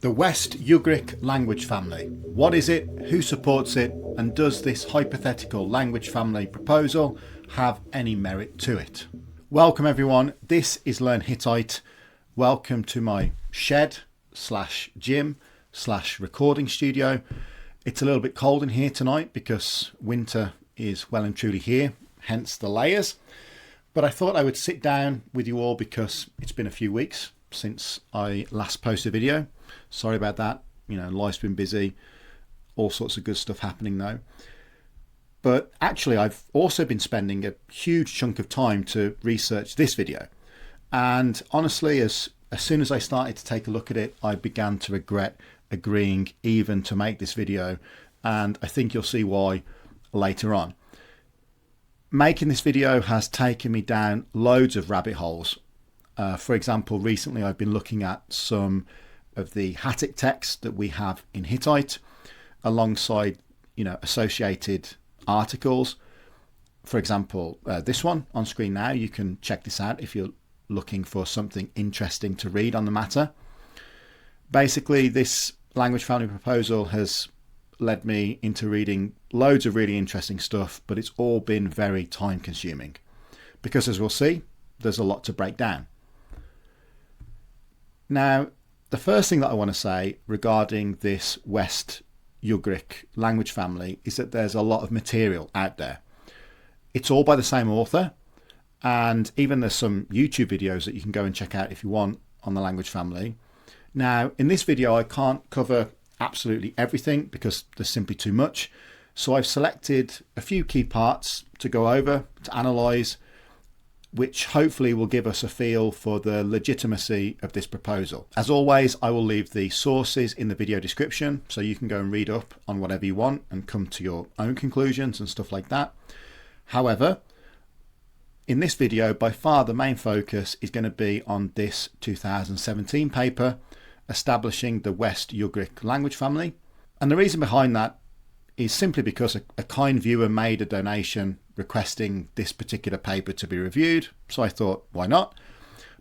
The West-Ugric language family. What is it, who supports it, and does this hypothetical language family proposal have any merit to it? Welcome everyone, this is Learn Hittite. Welcome to my shed slash gym slash recording studio. It's a little bit cold in here tonight because winter is well and truly here, hence the layers. But I thought I would sit down with you all because it's been a few weeks since I last posted a video. Sorry about that, life's been busy, all sorts of good stuff happening though. But actually I've also been spending a huge chunk of time to research this video. And honestly, as soon as I started to take a look at it, I began to regret agreeing even to make this video. And I think you'll see why later on. Making this video has taken me down loads of rabbit holes. For example, recently I've been looking at some of the Hattic text that we have in Hittite alongside, associated articles. For example, this one on screen now, you can check this out if you're looking for something interesting to read on the matter. Basically, this language family proposal has led me into reading loads of really interesting stuff, but it's all been very time consuming because, as we'll see, there's a lot to break down. Now, the first thing that I want to say regarding this West-Ugric language family is that there's a lot of material out there. It's all by the same author, and even there's some YouTube videos that you can go and check out if you want on the language family. Now, in this video, I can't cover absolutely everything because there's simply too much. So I've selected a few key parts to go over, to analyse, which hopefully will give us a feel for the legitimacy of this proposal. As always, I will leave the sources in the video description so you can go and read up on whatever you want and come to your own conclusions and stuff like that. However, in this video, by far the main focus is going to be on this 2017 paper establishing the West-Ugric language family. And the reason behind that is simply because a kind viewer made a donation requesting this particular paper to be reviewed. So I thought, why not?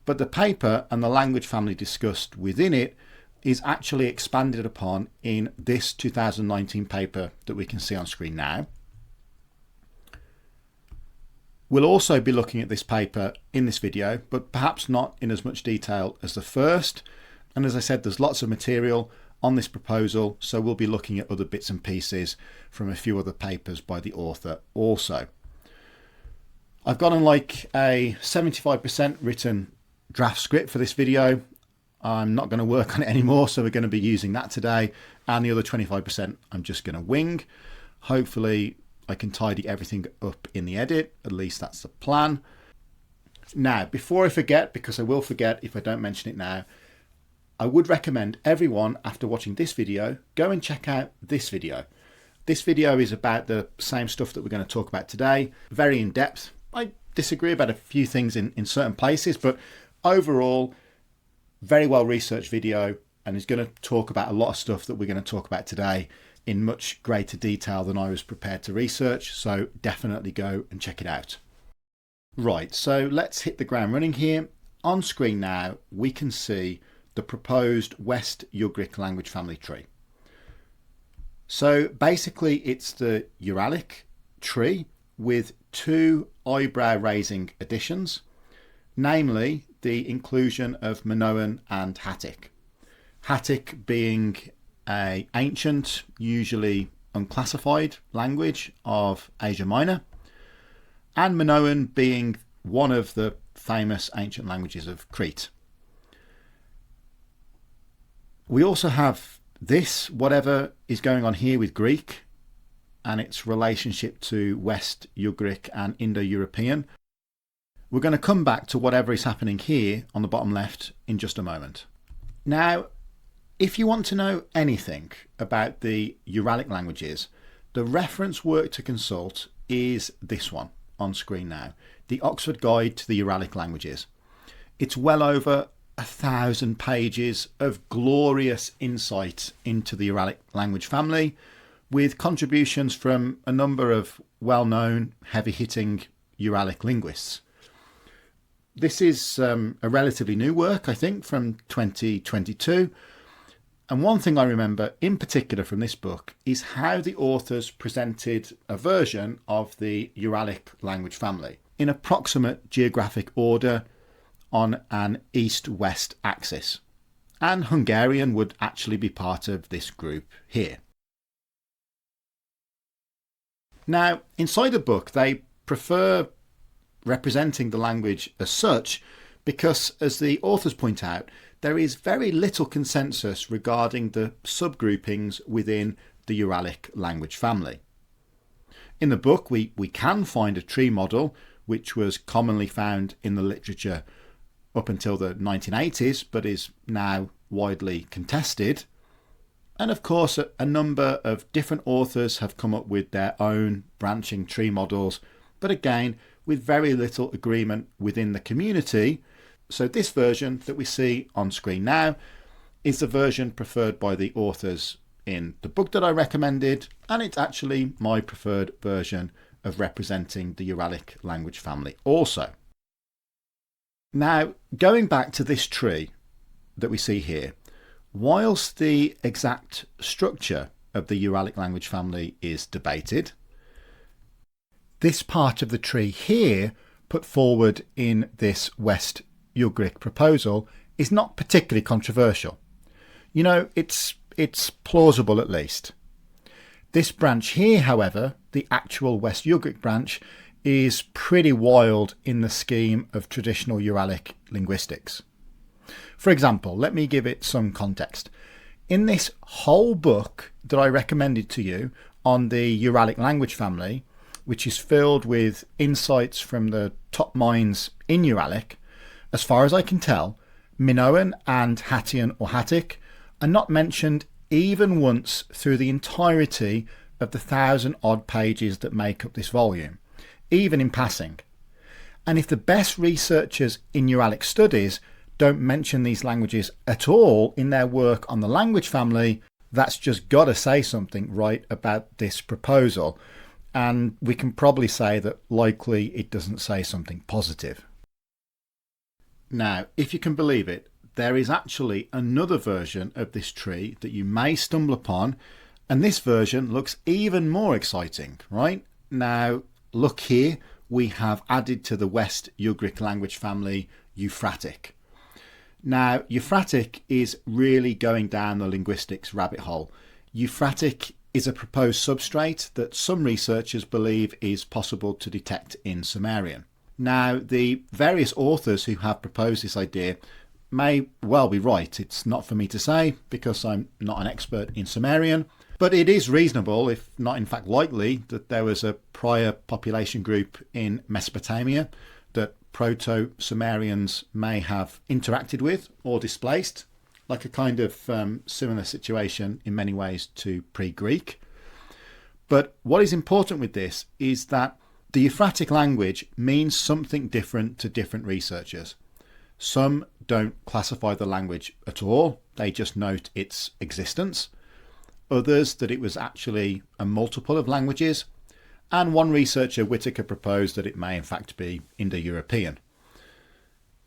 But the paper and the language family discussed within it is actually expanded upon in this 2019 paper that we can see on screen now. We'll also be looking at this paper in this video, but perhaps not in as much detail as the first. And as I said, there's lots of material on this proposal, so we'll be looking at other bits and pieces from a few other papers by the author also. I've got on like a 75% written draft script for this video. I'm not going to work on it anymore, so we're going to be using that today. And the other 25% I'm just going to wing. Hopefully I can tidy everything up in the edit, at least that's the plan. Now, before I forget, because I will forget if I don't mention it now, I would recommend everyone, after watching this video, go and check out this video. This video is about the same stuff that we're going to talk about today, very in depth. I disagree about a few things in certain places, but overall, very well researched video, and is going to talk about a lot of stuff that we're going to talk about today in much greater detail than I was prepared to research, so definitely go and check it out. Right, so let's hit the ground running here. On screen now, we can see the proposed West-Ugric language family tree. So basically it's the Uralic tree with two eyebrow-raising additions, namely the inclusion of Minoan and Hattic. Hattic being an ancient, usually unclassified language of Asia Minor, and Minoan being one of the famous ancient languages of Crete. We also have this, whatever is going on here with Greek and its relationship to West-Ugric and Indo-European. We're going to come back to whatever is happening here on the bottom left in just a moment. Now, if you want to know anything about the Uralic languages, the reference work to consult is this one on screen now, the Oxford Guide to the Uralic Languages. It's well over 1,000 pages of glorious insight into the Uralic language family, with contributions from a number of well-known, heavy-hitting Uralic linguists. This is a relatively new work, I think, from 2022. And one thing I remember in particular from this book is how the authors presented a version of the Uralic language family in approximate geographic order on an east-west axis. And Hungarian would actually be part of this group here. Now, inside the book, they prefer representing the language as such because, as the authors point out, there is very little consensus regarding the subgroupings within the Uralic language family. In the book, we can find a tree model, which was commonly found in the literature up until the 1980s, but is now widely contested. And of course, a number of different authors have come up with their own branching tree models, but again, with very little agreement within the community. So this version that we see on screen now is the version preferred by the authors in the book that I recommended, and it's actually my preferred version of representing the Uralic language family also. Now, going back to this tree that we see here, whilst the exact structure of the Uralic language family is debated, this part of the tree here put forward in this West-Ugric proposal is not particularly controversial. You know, it's plausible at least. This branch here, however, the actual West-Ugric branch, is pretty wild in the scheme of traditional Uralic linguistics. For example, let me give it some context. In this whole book that I recommended to you on the Uralic language family, which is filled with insights from the top minds in Uralic, as far as I can tell, Minoan and Hattian or Hattic are not mentioned even once through the entirety of the 1,000-odd pages that make up this volume, even in passing. And if the best researchers in Uralic studies don't mention these languages at all in their work on the language family, that's just got to say something right about this proposal. And we can probably say that likely it doesn't say something positive. Now, if you can believe it, there is actually another version of this tree that you may stumble upon, and this version looks even more exciting, right? Now, look here, we have added to the West-Ugric language family Euphratic. Now, Euphratic is really going down the linguistics rabbit hole. Euphratic is a proposed substrate that some researchers believe is possible to detect in Sumerian. Now, the various authors who have proposed this idea may well be right. It's not for me to say because I'm not an expert in Sumerian, but it is reasonable, if not in fact likely, that there was a prior population group in Mesopotamia that Proto-Sumerians may have interacted with or displaced, like a kind of similar situation in many ways to pre-Greek. But what is important with this is that the Euphratic language means something different to different researchers. Some don't classify the language at all, they just note its existence. Others that it was actually a multiple of languages, and one researcher, Whitaker, proposed that it may in fact be Indo-European.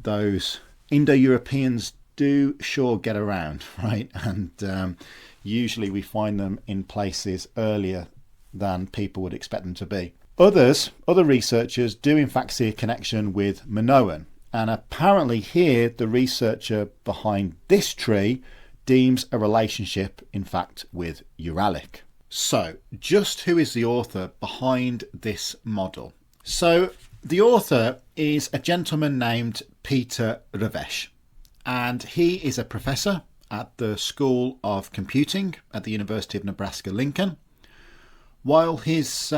Those Indo-Europeans do sure get around, right? And usually we find them in places earlier than people would expect them to be. Other researchers do in fact see a connection with Minoan, and apparently here the researcher behind this tree deems a relationship in fact with Uralic. So just who is the author behind this model? So the author is a gentleman named Peter Revesz, and he is a professor at the School of Computing at the University of Nebraska-Lincoln. While his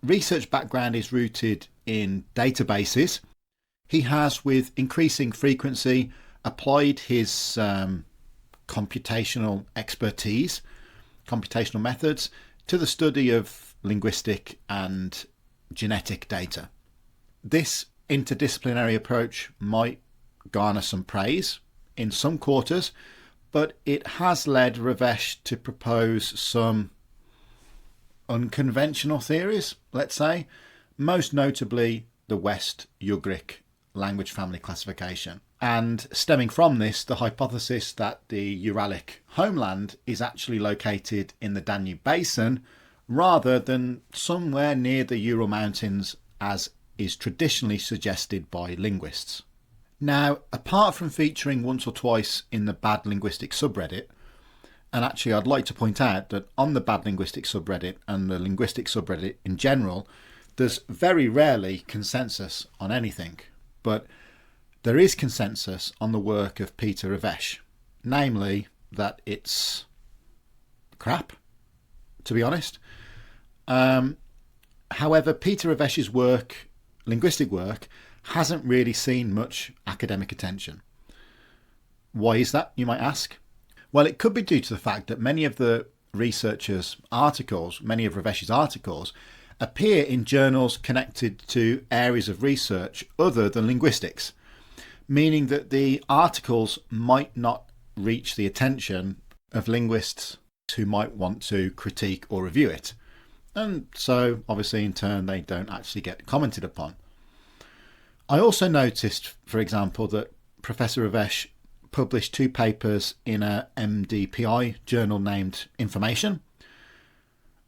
research background is rooted in databases, he has with increasing frequency applied his computational expertise, computational methods, to the study of linguistic and genetic data. This interdisciplinary approach might garner some praise in some quarters, but it has led Revesz to propose some unconventional theories, let's say, most notably the West-Ugric language family classification. And stemming from this, the hypothesis that the Uralic homeland is actually located in the Danube basin rather than somewhere near the Ural Mountains, as is traditionally suggested by linguists. Now, apart from featuring once or twice in the Bad Linguistic subreddit, and actually I'd like to point out that on the Bad Linguistic subreddit and the linguistic subreddit in general, there's very rarely consensus on anything, but there is consensus on the work of Peter Revesz, namely that it's crap, to be honest. However, Peter Revesz's work, linguistic work, hasn't really seen much academic attention. Why is that, you might ask? Well, it could be due to the fact that many of the researchers' articles, many of Revesz's articles, appear in journals connected to areas of research other than linguistics, meaning that the articles might not reach the attention of linguists who might want to critique or review it. And so, obviously, in turn, they don't actually get commented upon. I also noticed, for example, that Professor Revesz published 2 papers in a MDPI journal named Information.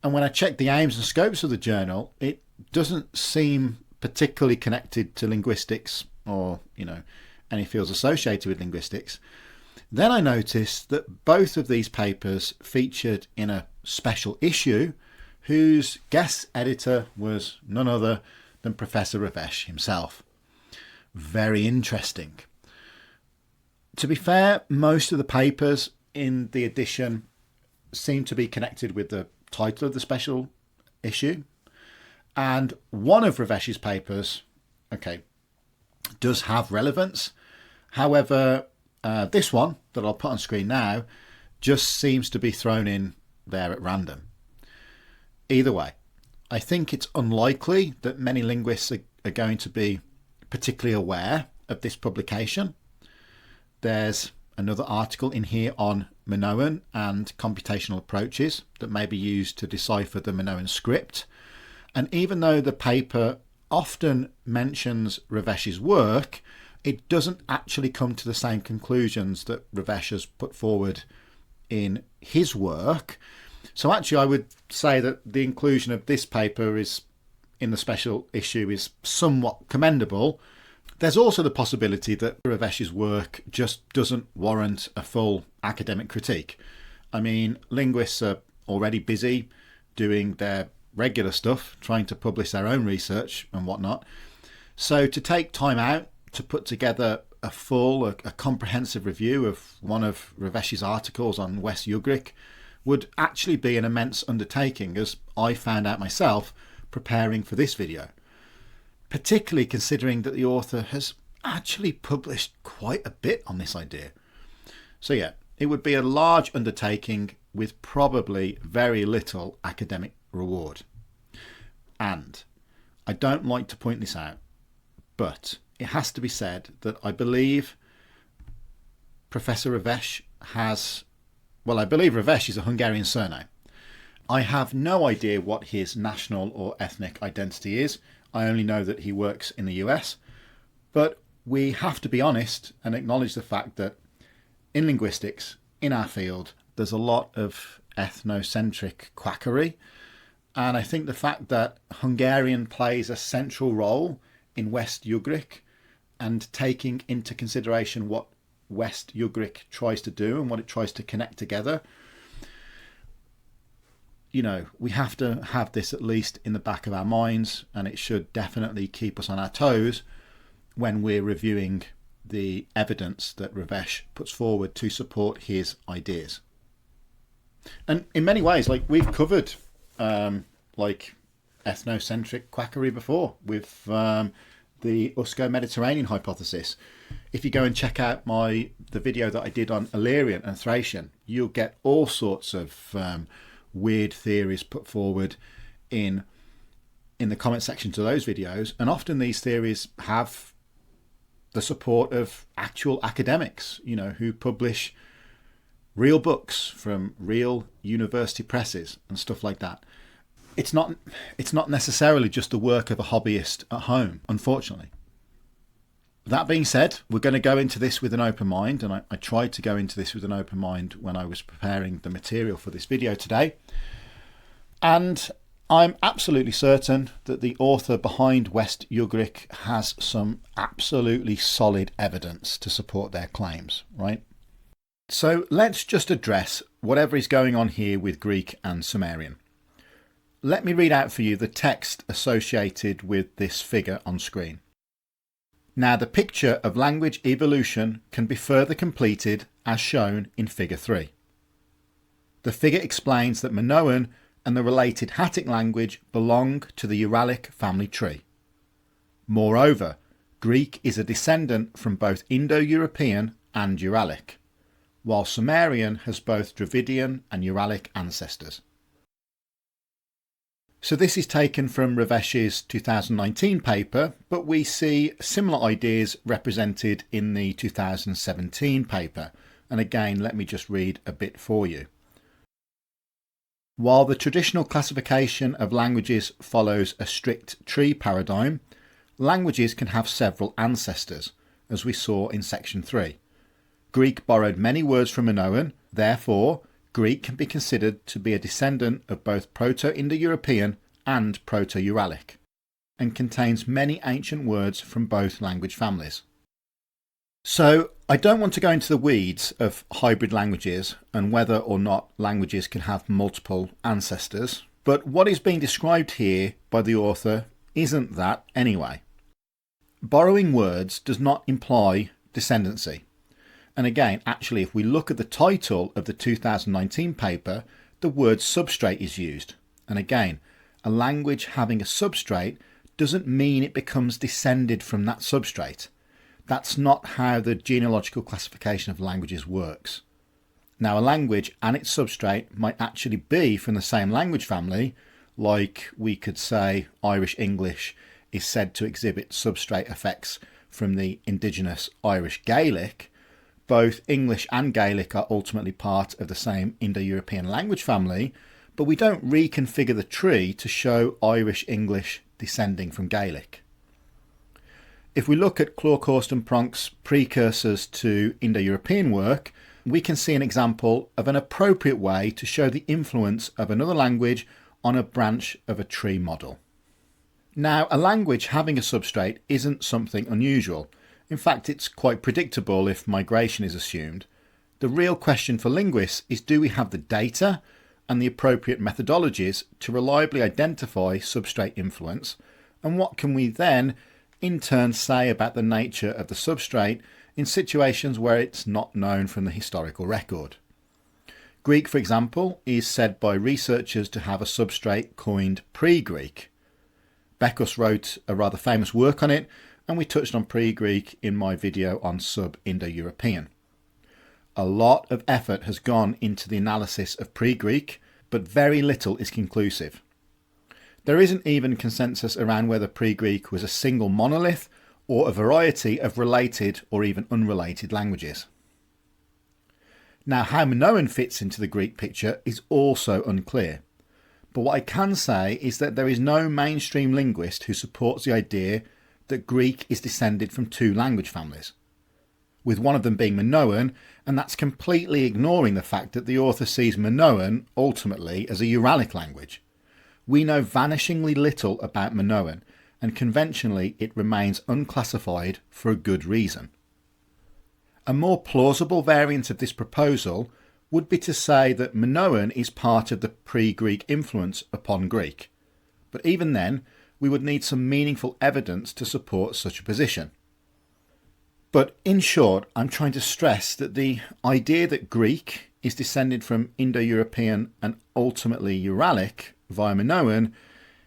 And when I checked the aims and scopes of the journal, it doesn't seem particularly connected to linguistics or, any fields associated with linguistics. Then I noticed that both of these papers featured in a special issue whose guest editor was none other than Professor Revesz himself. Very interesting. To be fair, most of the papers in the edition seem to be connected with the title of the special issue. And one of Revesz's papers, does have relevance. However, this one that I'll put on screen now just seems to be thrown in there at random. Either way, I think it's unlikely that many linguists are going to be particularly aware of this publication. There's another article in here on Minoan and computational approaches that may be used to decipher the Minoan script. And even though the paper often mentions Revesz's work, it doesn't actually come to the same conclusions that Revesz has put forward in his work. So actually I would say that the inclusion of this paper is in the special issue is somewhat commendable. There's also the possibility that Revesz's work just doesn't warrant a full academic critique. I mean, linguists are already busy doing their regular stuff, trying to publish their own research and whatnot. So to take time out to put together a comprehensive review of one of Revesz's articles on West-Ugric would actually be an immense undertaking, as I found out myself preparing for this video, particularly considering that the author has actually published quite a bit on this idea. So yeah, it would be a large undertaking with probably very little academic reward. And I don't like to point this out, but it has to be said that I believe Professor Revesz I believe Revesz is a Hungarian surname. I have no idea what his national or ethnic identity is. I only know that he works in the US. But we have to be honest and acknowledge the fact that in linguistics, in our field, there's a lot of ethnocentric quackery. And I think the fact that Hungarian plays a central role in West-Ugric and taking into consideration what West-Ugric tries to do and what it tries to connect together, we have to have this at least in the back of our minds, and it should definitely keep us on our toes when we're reviewing the evidence that Revesz puts forward to support his ideas. And in many ways, we've covered ethnocentric quackery before with the Usko-Mediterranean hypothesis. If you go and check out the video that I did on Illyrian and Thracian, you'll get all sorts of weird theories put forward in the comment section to those videos, and often these theories have the support of actual academics, who publish real books from real university presses and stuff like that. It's not necessarily just the work of a hobbyist at home, unfortunately. That being said, we're going to go into this with an open mind, and I tried to go into this with an open mind when I was preparing the material for this video today. And I'm absolutely certain that the author behind West-Ugric has some absolutely solid evidence to support their claims, right? So let's just address whatever is going on here with Greek and Sumerian. Let me read out for you the text associated with this figure on screen. Now, the picture of language evolution can be further completed as shown in figure 3. The figure explains that Minoan and the related Hattic language belong to the Uralic family tree. Moreover, Greek is a descendant from both Indo-European and Uralic, while Sumerian has both Dravidian and Uralic ancestors. So this is taken from Revesz's 2019 paper, but we see similar ideas represented in the 2017 paper. And again, let me just read a bit for you. While the traditional classification of languages follows a strict tree paradigm, languages can have several ancestors, as we saw in section 3. Greek borrowed many words from Minoan, therefore Greek can be considered to be a descendant of both Proto-Indo-European and Proto-Uralic, and contains many ancient words from both language families. So I don't want to go into the weeds of hybrid languages and whether or not languages can have multiple ancestors, but what is being described here by the author isn't that anyway. Borrowing words does not imply descendancy. And again, actually, if we look at the title of the 2019 paper, the word substrate is used. And again, a language having a substrate doesn't mean it becomes descended from that substrate. That's not how the genealogical classification of languages works. Now, a language and its substrate might actually be from the same language family, like we could say Irish English is said to exhibit substrate effects from the indigenous Irish Gaelic. Both English and Gaelic are ultimately part of the same Indo-European language family, but we don't reconfigure the tree to show Irish English descending from Gaelic. If we look at Clorkhorst and Pronk's precursors to Indo-European work, we can see an example of an appropriate way to show the influence of another language on a branch of a tree model. Now, a language having a substrate isn't something unusual. In fact, it's quite predictable if migration is assumed. The real question for linguists is, do we have the data and the appropriate methodologies to reliably identify substrate influence, and what can we then in turn say about the nature of the substrate in situations where it's not known from the historical record? Greek, for example, is said by researchers to have a substrate coined pre-Greek. Bekos wrote a rather famous work on it, and we touched on pre-Greek in my video on sub-Indo-European. A lot of effort has gone into the analysis of pre-Greek, but very little is conclusive. There isn't even consensus around whether pre-Greek was a single monolith or a variety of related or even unrelated languages. Now, how Minoan fits into the Greek picture is also unclear, but what I can say is that there is no mainstream linguist who supports the idea that Greek is descended from two language families, with one of them being Minoan, and that's completely ignoring the fact that the author sees Minoan ultimately as a Uralic language. We know vanishingly little about Minoan, and conventionally it remains unclassified for a good reason. A more plausible variant of this proposal would be to say that Minoan is part of the pre-Greek influence upon Greek, but even then we would need some meaningful evidence to support such a position. But in short, I'm trying to stress that the idea that Greek is descended from Indo-European and ultimately Uralic via Minoan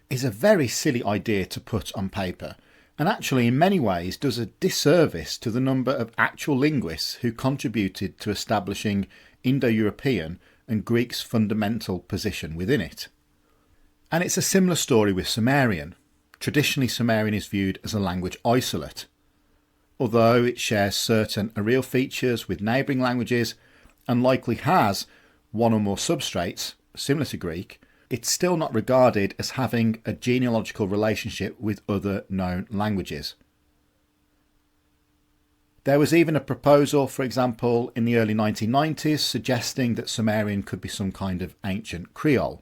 is a very silly idea to put on paper, and actually in many ways does a disservice to the number of actual linguists who contributed to establishing Indo-European and Greek's fundamental position within it. And it's a similar story with Sumerian. Traditionally, Sumerian is viewed as a language isolate. Although it shares certain areal features with neighbouring languages and likely has one or more substrates, similar to Greek, it's still not regarded as having a genealogical relationship with other known languages. There was even a proposal, for example, in the early 1990s suggesting that Sumerian could be some kind of ancient Creole.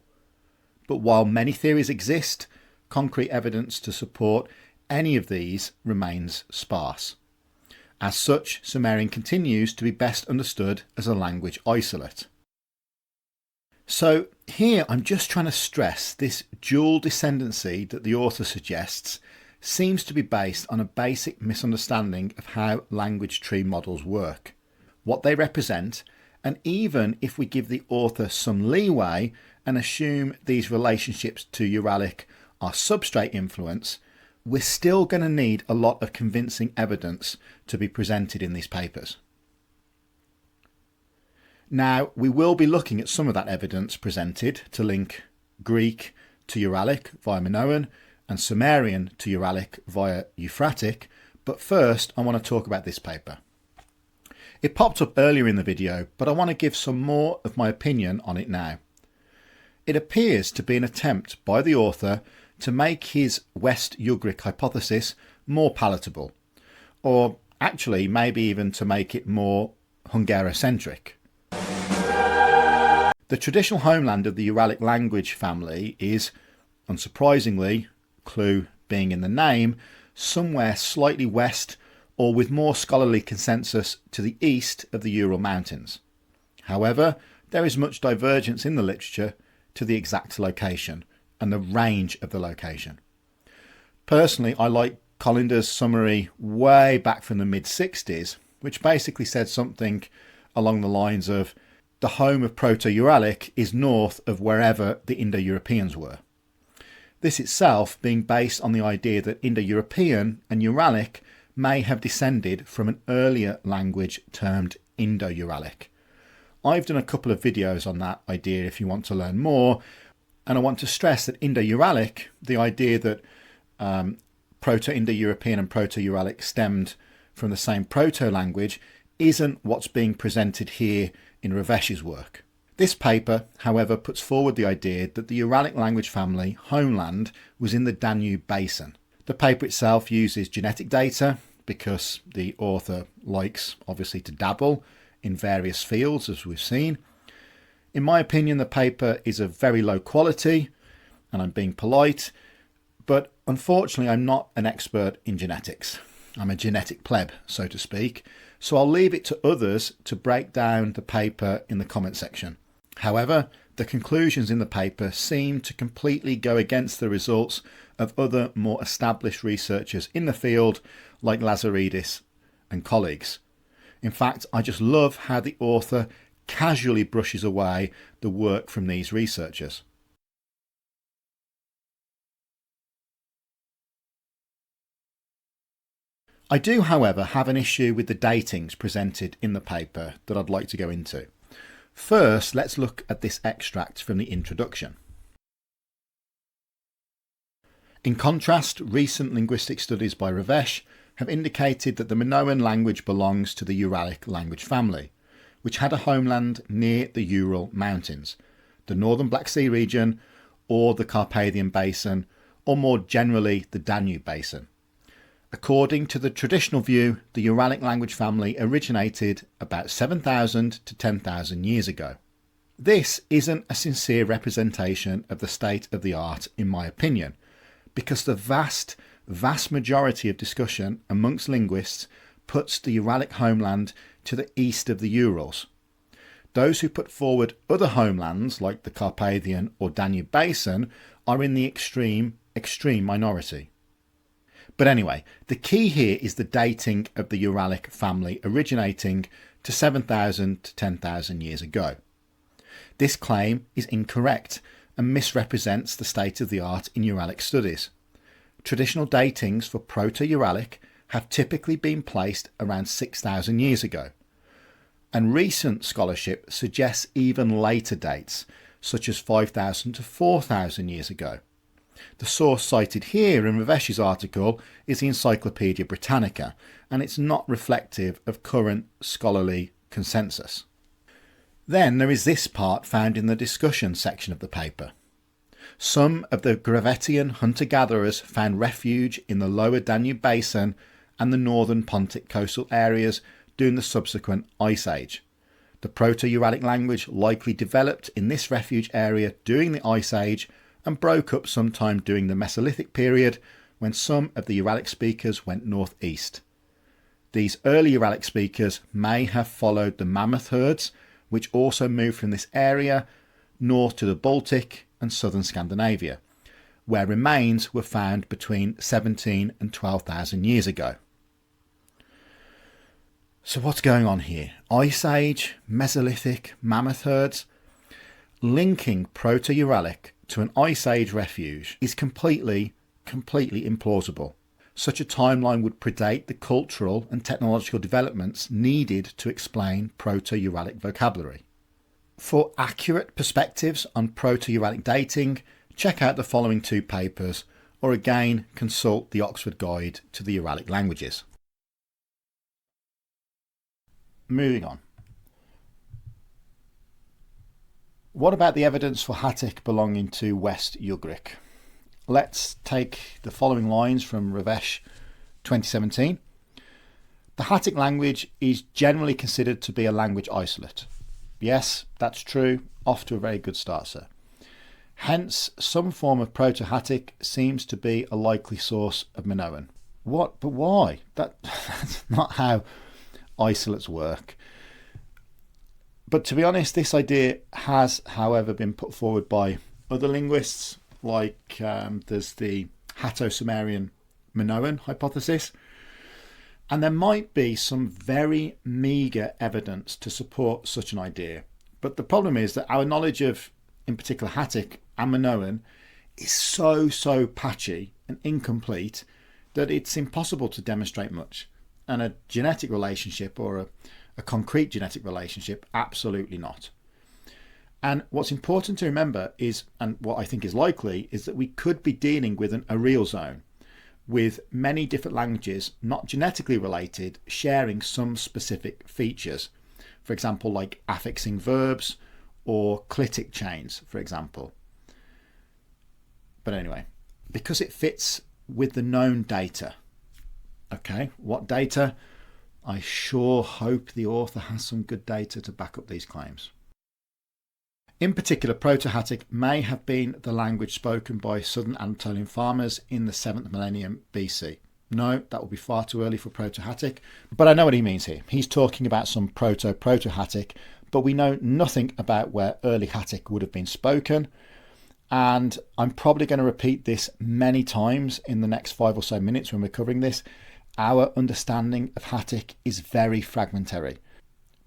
But while many theories exist, concrete evidence to support any of these remains sparse. As such, Sumerian continues to be best understood as a language isolate. So here I'm just trying to stress this dual descendancy that the author suggests seems to be based on a basic misunderstanding of how language tree models work, what they represent, and even if we give the author some leeway and assume these relationships to Uralic are substrate influence, we're still going to need a lot of convincing evidence to be presented in these papers. Now, we will be looking at some of that evidence presented to link Greek to Uralic via Minoan and Sumerian to Uralic via Euphratic, but first I want to talk about this paper. It popped up earlier in the video, but I want to give some more of my opinion on it now. It appears to be an attempt by the author to make his West-Ugric hypothesis more palatable, or actually maybe even to make it more Hungaro-centric. The traditional homeland of the Uralic language family is, unsurprisingly, clue being in the name, somewhere slightly west or with more scholarly consensus to the east of the Ural Mountains. However, there is much divergence in the literature to the exact location and the range of the location. Personally, I like Collinder's summary way back from the mid-60s, which basically said something along the lines of the home of Proto-Uralic is north of wherever the Indo-Europeans were. This itself being based on the idea that Indo-European and Uralic may have descended from an earlier language termed Indo-Uralic. I've done a couple of videos on that idea if you want to learn more, and I want to stress that Indo-Uralic, the idea that Proto-Indo-European and Proto-Uralic stemmed from the same proto-language, isn't what's being presented here in Revesz's work. This paper, however, puts forward the idea that the Uralic language family, Homeland, was in the Danube basin. The paper itself uses genetic data because the author likes, obviously, to dabble in various fields, as we've seen. In my opinion, the paper is of very low quality, and I'm being polite, but unfortunately I'm not an expert in genetics. I'm a genetic pleb, so to speak, so I'll leave it to others to break down the paper in the comment section. However, the conclusions in the paper seem to completely go against the results of other more established researchers in the field like Lazaridis and colleagues. In fact, I just love how the author casually brushes away the work from these researchers. I do, however, have an issue with the datings presented in the paper that I'd like to go into. First, let's look at this extract from the introduction. In contrast, recent linguistic studies by Revesz have indicated that the Minoan language belongs to the Uralic language family, which had a homeland near the Ural Mountains, the northern Black Sea region, or the Carpathian Basin, or more generally the Danube Basin. According to the traditional view, the Uralic language family originated about 7,000 to 10,000 years ago. This isn't a sincere representation of the state of the art, in my opinion, because the vast majority of discussion amongst linguists puts the Uralic homeland to the east of the Urals. Those who put forward other homelands, like the Carpathian or Danube Basin, are in the extreme minority. But anyway, the key here is the dating of the Uralic family originating to 7,000 to 10,000 years ago. This claim is incorrect and misrepresents the state of the art in Uralic studies. Traditional datings for Proto-Uralic have typically been placed around 6,000 years ago, and recent scholarship suggests even later dates, such as 5,000 to 4,000 years ago. The source cited here in Revesz's article is the Encyclopaedia Britannica, and it's not reflective of current scholarly consensus. Then there is this part found in the discussion section of the paper. Some of the Gravettian hunter-gatherers found refuge in the lower Danube Basin and the northern Pontic coastal areas during the subsequent Ice Age. The Proto-Uralic language likely developed in this refuge area during the Ice Age and broke up sometime during the Mesolithic period when some of the Uralic speakers went northeast. These early Uralic speakers may have followed the mammoth herds, which also moved from this area north to the Baltic and southern Scandinavia, where remains were found between 17 and 12,000 years ago. So what's going on here? Ice Age, Mesolithic, mammoth herds? Linking Proto-Uralic to an Ice Age refuge is completely implausible. Such a timeline would predate the cultural and technological developments needed to explain Proto-Uralic vocabulary. For accurate perspectives on Proto-Uralic dating, check out the following two papers, or again consult the Oxford Guide to the Uralic Languages. Moving on. What about the evidence for Hattic belonging to West-Ugric? Let's take the following lines from Revesz 2017. The Hattic language is generally considered to be a language isolate. Yes, that's true. Off to a very good start, sir. Hence, some form of Proto-Hattic seems to be a likely source of Minoan. What? But why? That's not how isolates work. But to be honest, this idea has, however, been put forward by other linguists, like there's the Hatto-Sumerian Minoan hypothesis. And there might be some very meagre evidence to support such an idea. But the problem is that our knowledge of, in particular, Hattic and Minoan is so patchy and incomplete that it's impossible to demonstrate much. And a genetic relationship or a concrete genetic relationship, absolutely not. And what's important to remember is, and what I think is likely, is that we could be dealing with an areal zone with many different languages, not genetically related, sharing some specific features. For example, like affixing verbs or clitic chains, for example. But anyway, because it fits with the known data. Okay, what data? I sure hope the author has some good data to back up these claims. In particular, Proto-Hattic may have been the language spoken by southern Anatolian farmers in the 7th millennium BC. No, that would be far too early for Proto-Hattic, but I know what he means here. He's talking about some Proto-Hattic, but we know nothing about where early Hattic would have been spoken, and I'm probably going to repeat this many times in the next 5 or so minutes when we're covering this. Our understanding of Hattic is very fragmentary.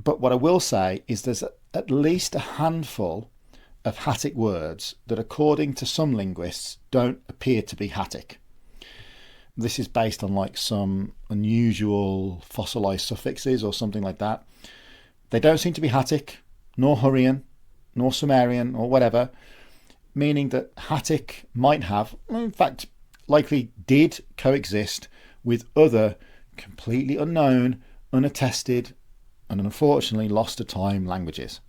But what I will say is there's at least a handful of Hattic words that, according to some linguists, don't appear to be Hattic. This is based on like some unusual fossilized suffixes or something like that. They don't seem to be Hattic, nor Hurrian, nor Sumerian, or whatever, meaning that Hattic might have, in fact, likely did coexist with other completely unknown, unattested, and unfortunately lost to time languages.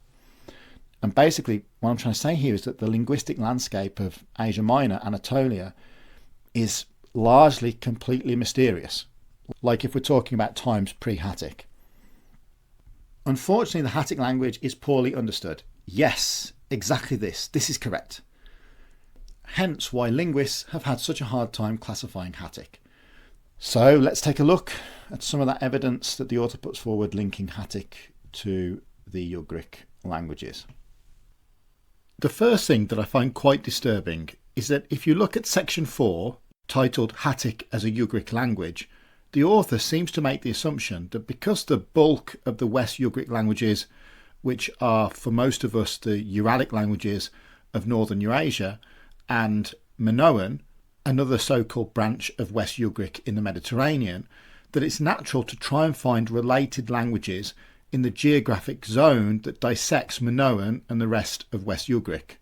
And basically what I'm trying to say here is that the linguistic landscape of Asia Minor, Anatolia, is largely completely mysterious, like if we're talking about times pre-Hattic. Unfortunately, the Hattic language is poorly understood. Yes, exactly this. This is correct. Hence why linguists have had such a hard time classifying Hattic. So let's take a look at some of that evidence that the author puts forward linking Hattic to the Ugric languages. The first thing that I find quite disturbing is that if you look at section 4, titled Hattic as a Ugric language, the author seems to make the assumption that because the bulk of the West-Ugric languages, which are for most of us the Uralic languages of northern Eurasia, and Minoan, another so-called branch of West-Ugric in the Mediterranean, that it's natural to try and find related languages in the geographic zone that dissects Minoan and the rest of West-Ugric.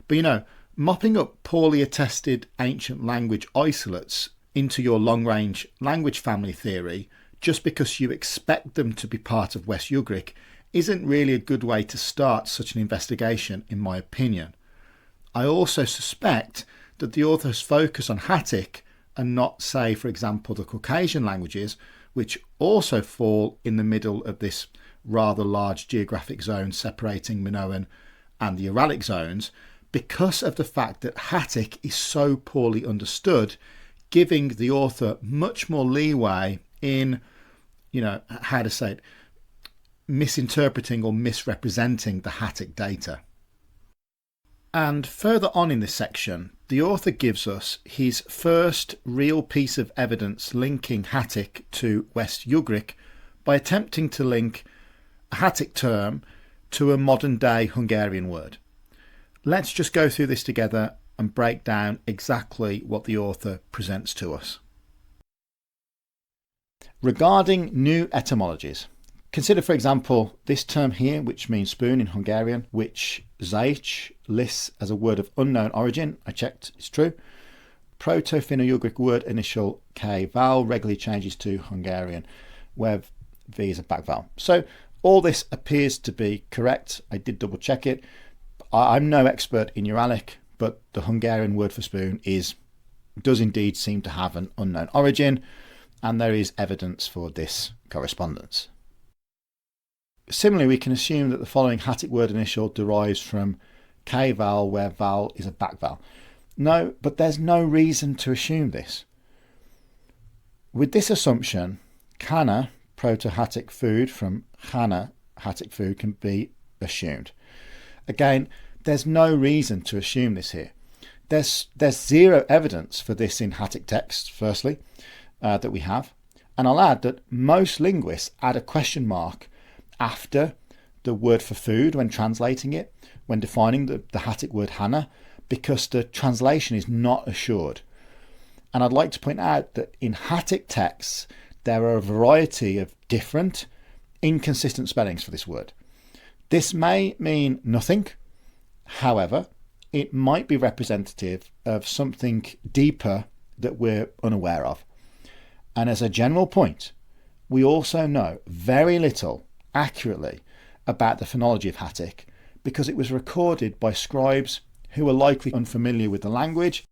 But you know, mopping up poorly attested ancient language isolates into your long-range language family theory just because you expect them to be part of West-Ugric isn't really a good way to start such an investigation, in my opinion. I also suspect that the author's focus on Hattic and not, say, for example, the Caucasian languages, which also fall in the middle of this rather large geographic zone separating Minoan and the Uralic zones, because of the fact that Hattic is so poorly understood, giving the author much more leeway in, how to say it, misinterpreting or misrepresenting the Hattic data. And further on in this section, the author gives us his first real piece of evidence linking Hattic to West-Ugric by attempting to link a Hattic term to a modern day Hungarian word. Let's just go through this together and break down exactly what the author presents to us. Regarding new etymologies, consider, for example, this term here, which means spoon in Hungarian, which Zajc lists as a word of unknown origin. I checked, it's true. Proto-Finno-Ugric word initial K vowel regularly changes to Hungarian, where V is a back vowel. So all this appears to be correct. I did double check it. I'm no expert in Uralic, but the Hungarian word for spoon does indeed seem to have an unknown origin, and there is evidence for this correspondence. Similarly, we can assume that the following Hattic word initial derives from K vowel, where vowel is a back vowel. No, but there's no reason to assume this. With this assumption, Kana, Proto-Hattic food, from Chana, Hattic food, can be assumed. Again, there's no reason to assume this here. There's zero evidence for this in Hattic texts, firstly, that we have. And I'll add that most linguists add a question mark after the word for food when translating it, when defining the Hattic word Hana, because the translation is not assured. And I'd like to point out that in Hattic texts, there are a variety of different, inconsistent spellings for this word. This may mean nothing. However, it might be representative of something deeper that we're unaware of. And as a general point, we also know very little accurately about the phonology of Hattic because it was recorded by scribes who were likely unfamiliar with the language,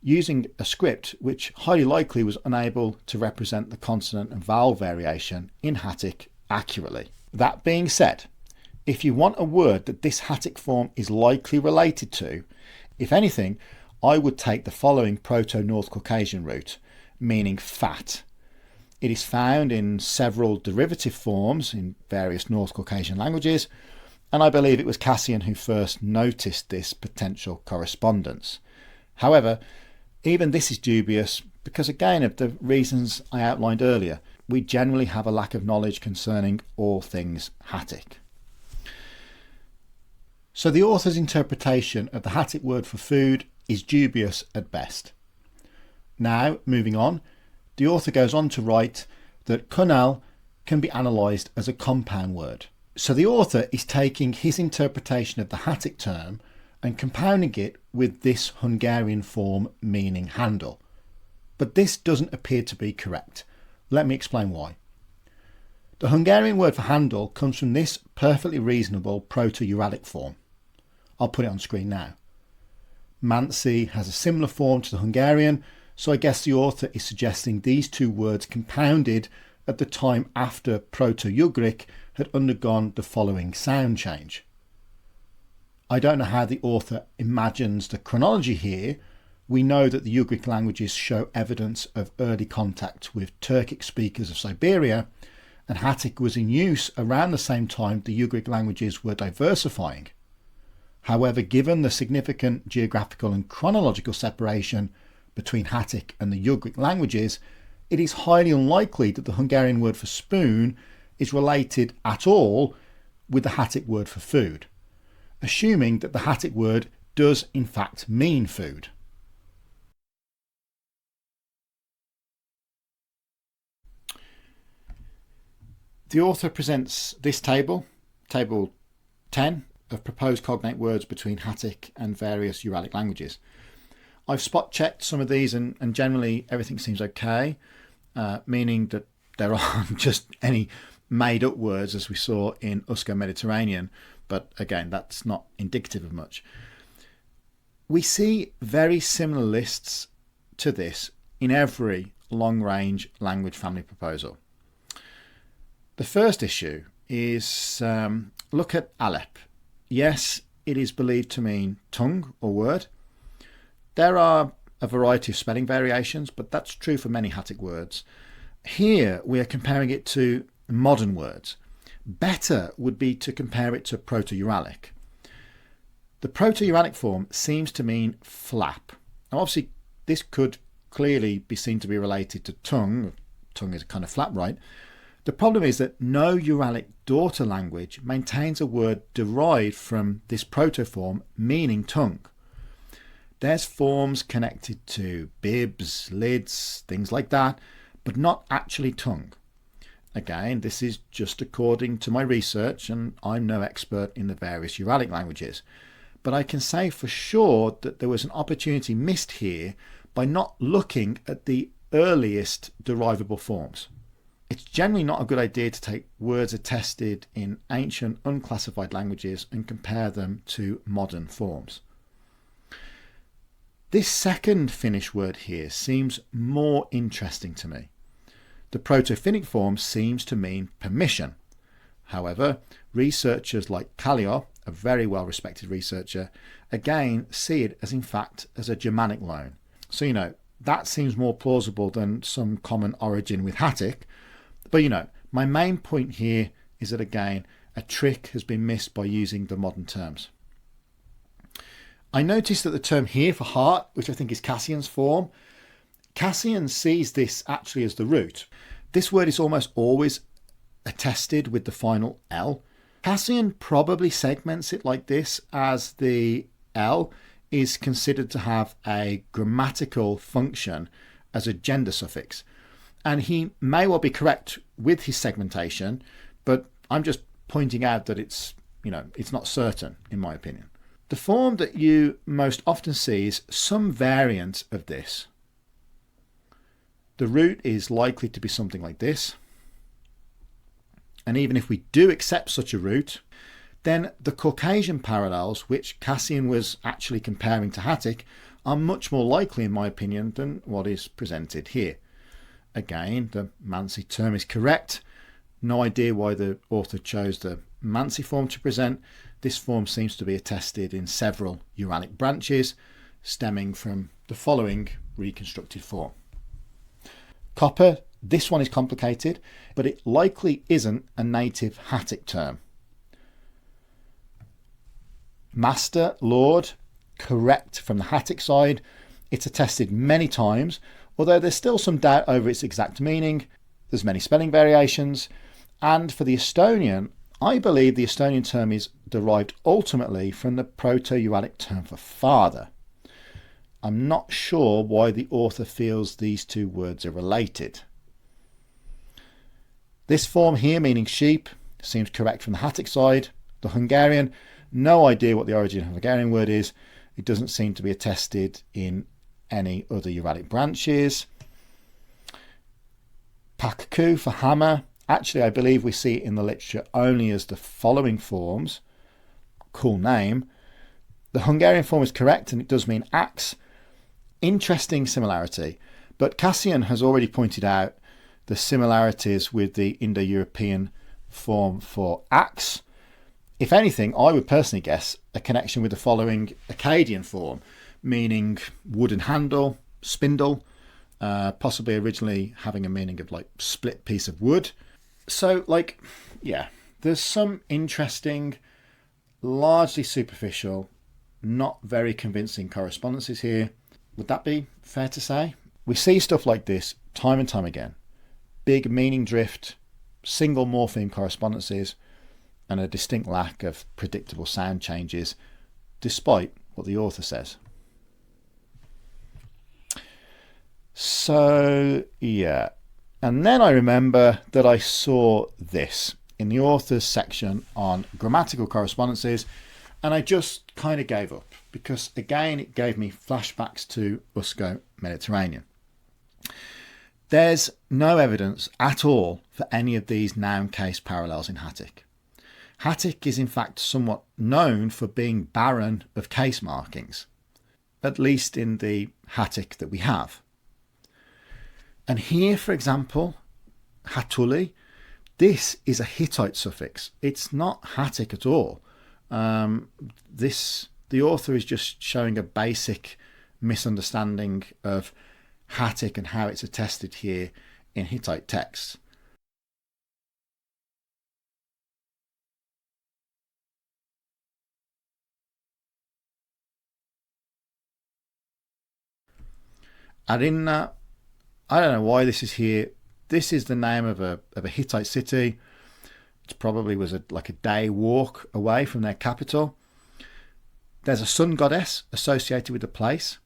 using a script which highly likely was unable to represent the consonant and vowel variation in Hattic accurately. That being said, if you want a word that this Hattic form is likely related to, if anything, I would take the following Proto-North Caucasian route, meaning fat. It is found in several derivative forms in various North Caucasian languages, and I believe it was Cassian who first noticed this potential correspondence. However, even this is dubious because, again, of the reasons I outlined earlier, we generally have a lack of knowledge concerning all things Hattic. So the author's interpretation of the Hattic word for food is dubious at best. Now, moving on, the author goes on to write that kunal can be analysed as a compound word. So the author is taking his interpretation of the Hattic term and compounding it with this Hungarian form meaning handle. But this doesn't appear to be correct. Let me explain why. The Hungarian word for handle comes from this perfectly reasonable Proto-Uralic form. I'll put it on screen now. Mansi has a similar form to the Hungarian, so I guess the author is suggesting these two words compounded at the time after Proto-Ugric had undergone the following sound change. I don't know how the author imagines the chronology here. We know that the Ugric languages show evidence of early contact with Turkic speakers of Siberia, and Hattic was in use around the same time the Ugric languages were diversifying. However, given the significant geographical and chronological separation between Hattic and the Ugric languages, it is highly unlikely that the Hungarian word for spoon is related at all with the Hattic word for food, assuming that the Hattic word does in fact mean food. The author presents this table, table 10, of proposed cognate words between Hattic and various Uralic languages. I've spot checked some of these and generally everything seems okay, meaning that there aren't just any made up words as we saw in Usko-Mediterranean, but again that's not indicative of much. We see very similar lists to this in every long-range language family proposal. The first issue is look at Alep. Yes, it is believed to mean tongue or word. There are a variety of spelling variations, but that's true for many Hattic words. Here we are comparing it to modern words. Better would be to compare it to Proto-Uralic. The Proto-Uralic form seems to mean flap. Now obviously this could clearly be seen to be related to tongue. Tongue is a kind of flap, right? The problem is that no Uralic daughter language maintains a word derived from this proto-form meaning tongue. There's forms connected to bibs, lids, things like that, but not actually tongue. Again, this is just according to my research, and I'm no expert in the various Uralic languages. But I can say for sure that there was an opportunity missed here by not looking at the earliest derivable forms. It's generally not a good idea to take words attested in ancient unclassified languages and compare them to modern forms. This second Finnish word here seems more interesting to me. The Proto-Finnic form seems to mean permission. However, researchers like Kallio, a very well-respected researcher, again see it as in fact as a Germanic loan. So that seems more plausible than some common origin with Hattic. But my main point here is that again, a trick has been missed by using the modern terms. I noticed that the term here for heart, which I think is Cassian's form, Cassian sees this actually as the root. This word is almost always attested with the final L. Cassian probably segments it like this, as the L is considered to have a grammatical function as a gender suffix. And he may well be correct with his segmentation, but I'm just pointing out that it's not certain in my opinion. The form that you most often see is some variant of this. The root is likely to be something like this. And even if we do accept such a root, then the Caucasian parallels, which Cassian was actually comparing to Hattic, are much more likely in my opinion than what is presented here. Again, the Mansi term is correct. No idea why the author chose the Mansi form to present. This form seems to be attested in several Uralic branches, stemming from the following reconstructed form. Copper, this one is complicated, but it likely isn't a native Hattic term. Master, Lord, correct from the Hattic side. It's attested many times, although there's still some doubt over its exact meaning. There's many spelling variations. And for the Estonian, I believe the Estonian term is derived ultimately from the Proto-Uralic term for father. I'm not sure why the author feels these two words are related. This form here, meaning sheep, seems correct from the Hattic side. The Hungarian, no idea what the origin of the Hungarian word is. It doesn't seem to be attested in any other Uralic branches. Pakku for hammer. Actually, I believe we see it in the literature only as the following forms. Cool name. The Hungarian form is correct and it does mean axe. Interesting similarity, but Cassian has already pointed out the similarities with the Indo-European form for axe. If anything, I would personally guess a connection with the following Akkadian form, meaning wooden handle, spindle, possibly originally having a meaning of like split piece of wood. So there's some interesting, largely superficial, not very convincing correspondences here. Would that be fair to say? We see stuff like this time and time again. Big meaning drift, single morpheme correspondences, and a distinct lack of predictable sound changes, despite what the author says. So, yeah. And then I remember that I saw this in the author's section on grammatical correspondences, and I just kind of gave up because, again, it gave me flashbacks to Usco-Mediterranean. There's no evidence at all for any of these noun case parallels in Hattic. Hattic is in fact somewhat known for being barren of case markings, at least in the Hattic that we have. And here, for example, Hatuli, this is a Hittite suffix. It's not Hattic at all. The author is just showing a basic misunderstanding of Hattic and how it's attested here in Hittite texts. Arinna, I don't know why this is here. This is the name of a Hittite city. It probably was like a day walk away from their capital. There's a sun goddess associated with the place.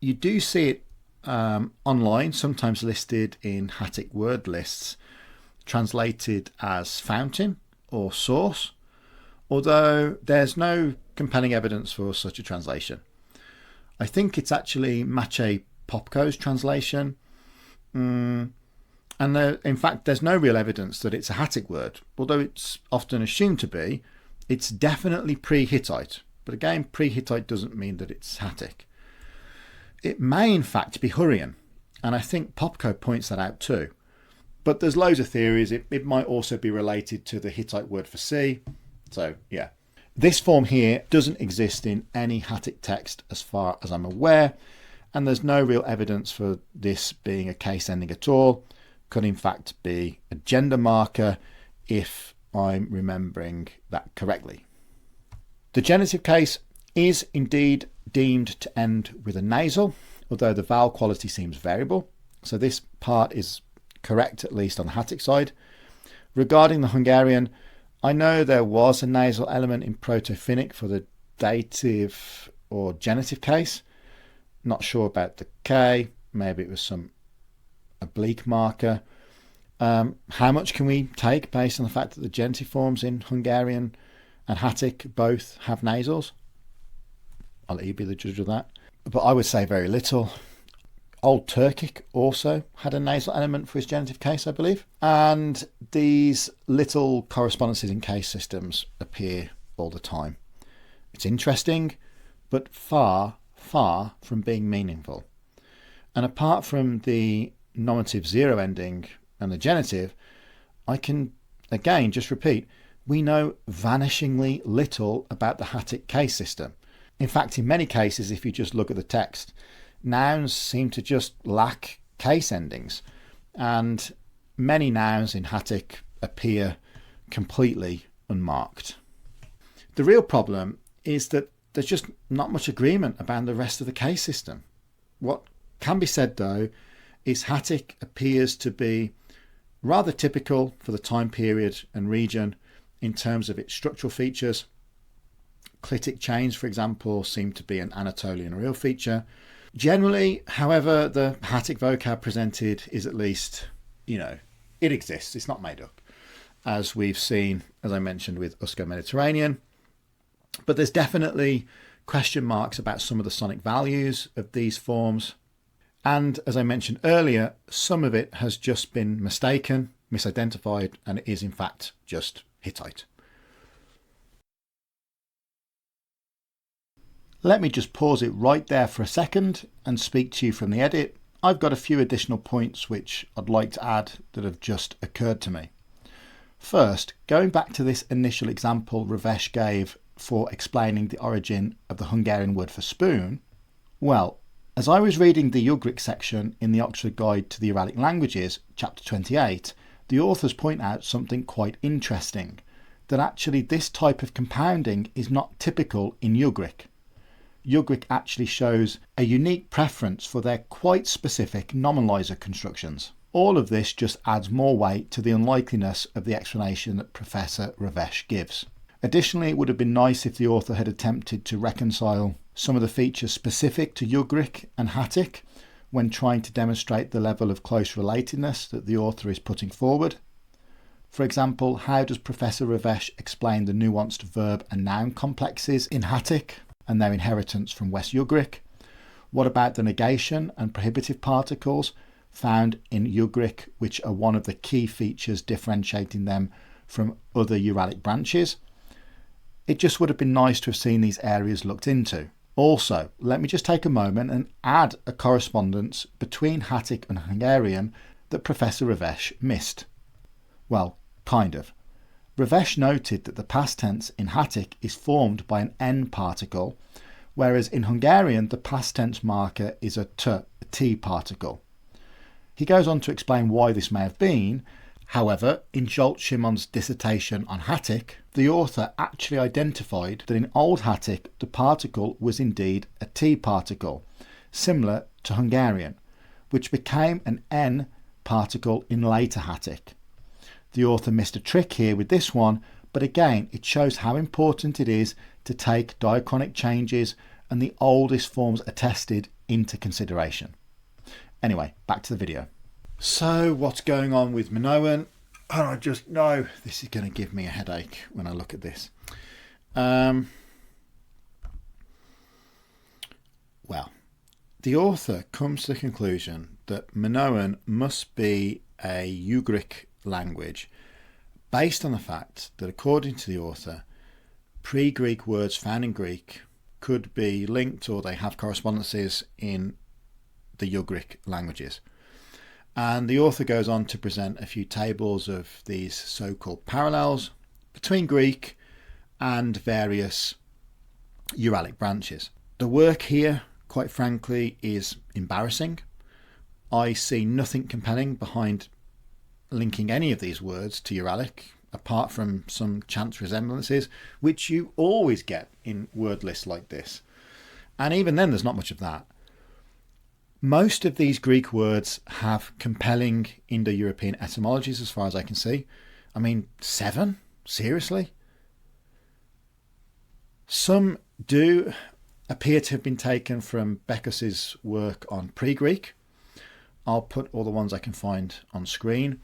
You do see it online, sometimes listed in Hattic word lists, translated as fountain or source, although there's no compelling evidence for such a translation. I think it's actually Maciej Popko's translation. And in fact, there's no real evidence that it's a Hattic word, although it's often assumed to be. It's definitely pre-Hittite, but again, pre-Hittite doesn't mean that it's Hattic. It may in fact be Hurrian, and I think Popko points that out too. But there's loads of theories. It might also be related to the Hittite word for sea. So yeah. This form here doesn't exist in any Hattic text as far as I'm aware, and there's no real evidence for this being a case ending at all. Could in fact be a gender marker if I'm remembering that correctly. The genitive case is indeed deemed to end with a nasal, although the vowel quality seems variable. So this part is correct, at least on the Hattic side. Regarding the Hungarian, I know there was a nasal element in Proto-Finnic for the dative or genitive case. Not sure about the K, maybe it was some oblique marker. How much can we take based on the fact that the genitive forms in Hungarian and Hattic both have nasals? I'll let you be the judge of that. But I would say very little. Old Turkic also had a nasal element for its genitive case, I believe. And these little correspondences in case systems appear all the time. It's interesting, but far, far from being meaningful. And apart from the nominative zero ending and the genitive, I can, again, just repeat, we know vanishingly little about the Hattic case system. In fact, in many cases, if you just look at the text, nouns seem to just lack case endings, and many nouns in Hattic appear completely unmarked. The real problem is that there's just not much agreement about the rest of the case system. What can be said though is Hattic appears to be rather typical for the time period and region in terms of its structural features. Clitic chains, for example, seem to be an Anatolian real feature. Generally, however, the Hattic vocab presented is at least, it exists, it's not made up, as we've seen, as I mentioned, with Usko-Mediterranean. But there's definitely question marks about some of the sonic values of these forms. And as I mentioned earlier, some of it has just been mistaken, misidentified, and it is in fact just Hittite. Let me just pause it right there for a second and speak to you from the edit. I've got a few additional points which I'd like to add that have just occurred to me. First, going back to this initial example Revesz gave for explaining the origin of the Hungarian word for spoon, well, as I was reading the Ugric section in the Oxford Guide to the Uralic Languages, chapter 28, the authors point out something quite interesting, that actually this type of compounding is not typical in Ugric. Ugric actually shows a unique preference for their quite specific nominalizer constructions. All of this just adds more weight to the unlikeliness of the explanation that Professor Revesz gives. Additionally, it would have been nice if the author had attempted to reconcile some of the features specific to Ugric and Hattic when trying to demonstrate the level of close relatedness that the author is putting forward. For example, how does Professor Revesz explain the nuanced verb and noun complexes in Hattic and their inheritance from West-Ugric? What about the negation and prohibitive particles found in Ugric, which are one of the key features differentiating them from other Uralic branches? It just would have been nice to have seen these areas looked into. Also, let me just take a moment and add a correspondence between Hattic and Hungarian that Professor Revesz missed. Well, kind of. Revesz noted that the past tense in Hattic is formed by an N particle, whereas in Hungarian the past tense marker is a T particle. He goes on to explain why this may have been. However, in Zsolt Simon's dissertation on Hattic, the author actually identified that in Old Hattic the particle was indeed a T particle, similar to Hungarian, which became an N particle in later Hattic. The author missed a trick here with this one, but again it shows how important it is to take diachronic changes and the oldest forms attested into consideration. Anyway, back to the video. So what's going on with Minoan? Oh, I just know this is going to give me a headache when I look at this. Well, the author comes to the conclusion that Minoan must be a Ugric language based on the fact that, according to the author, pre-Greek words found in Greek could be linked, or they have correspondences in the Ugric languages. And the author goes on to present a few tables of these so-called parallels between Greek and various Uralic branches. The work here, quite frankly, is embarrassing. I see nothing compelling behind linking any of these words to Uralic, apart from some chance resemblances, which you always get in word lists like this. And even then, there's not much of that. Most of these Greek words have compelling Indo-European etymologies as far as I can see. I mean, 7? Seriously? Some do appear to have been taken from Beckus's work on pre-Greek. I'll put all the ones I can find on screen.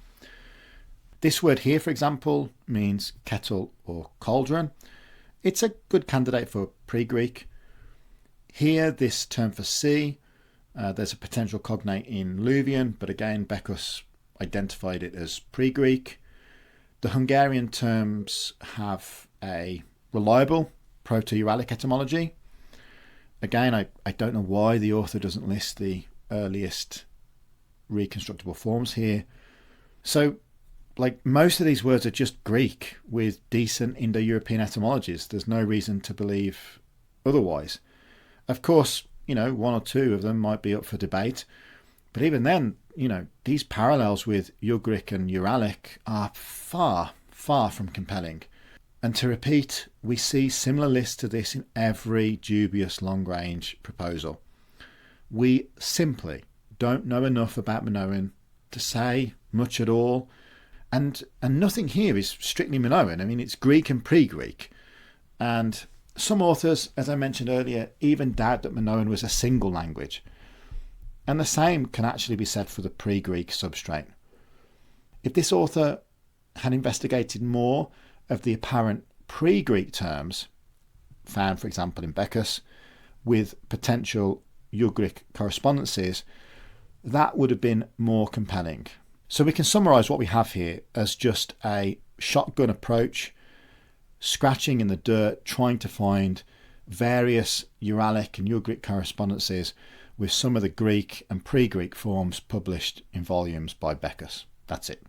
This word here, for example, means kettle or cauldron. It's a good candidate for pre-Greek. Here, this term for sea, there's a potential cognate in Luvian, but again, Beckus identified it as pre-Greek. The Hungarian terms have a reliable Proto-Uralic etymology. Again, I don't know why the author doesn't list the earliest reconstructible forms here. So, like, most of these words are just Greek with decent Indo-European etymologies. There's no reason to believe otherwise. Of course, you know, one or two of them might be up for debate. But even then, you know, these parallels with Ugric and Uralic are far, far from compelling. And to repeat, we see similar lists to this in every dubious long-range proposal. We simply don't know enough about Minoan to say much at all. And nothing here is strictly Minoan. I mean, it's Greek and pre-Greek. And some authors, as I mentioned earlier, even doubt that Minoan was a single language. And the same can actually be said for the pre-Greek substrate. If this author had investigated more of the apparent pre-Greek terms, found for example in Beckus, with potential Ugric correspondences, that would have been more compelling. So we can summarise what we have here as just a shotgun approach, scratching in the dirt, trying to find various Uralic and Ugric correspondences with some of the Greek and pre-Greek forms published in volumes by Beckus. That's it.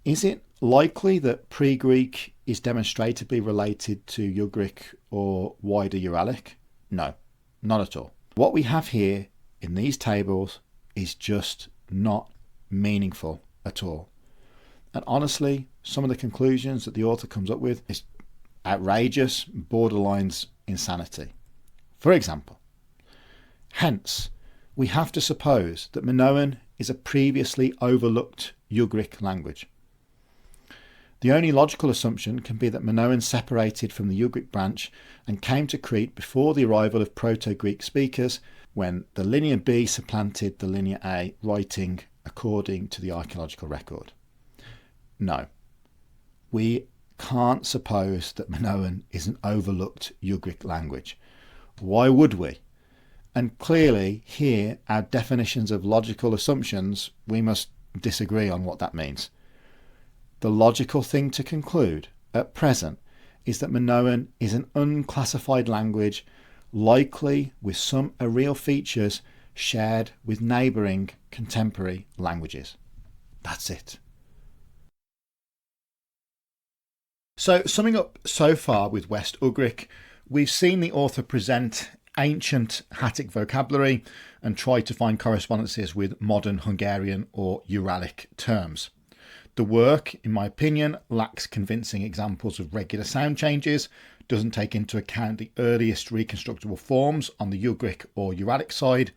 Is it likely that pre-Greek is demonstrably related to Ugric or wider Uralic? No, not at all. What we have here in these tables is just not meaningful at all. And honestly, some of the conclusions that the author comes up with is outrageous, borderlines insanity. For example, hence, we have to suppose that Minoan is a previously overlooked Ugric language. The only logical assumption can be that Minoan separated from the Ugric branch and came to Crete before the arrival of Proto-Greek speakers, when the Linear B supplanted the Linear A, writing according to the archaeological record. No, we can't suppose that Minoan is an overlooked Ugric language. Why would we? And clearly here our definitions of logical assumptions, we must disagree on what that means. The logical thing to conclude at present is that Minoan is an unclassified language likely with some areal features shared with neighbouring contemporary languages. That's it. So summing up so far with West-Ugric, we've seen the author present ancient Hattic vocabulary and try to find correspondences with modern Hungarian or Uralic terms. The work, in my opinion, lacks convincing examples of regular sound changes, doesn't take into account the earliest reconstructible forms on the Ugric or Uralic side,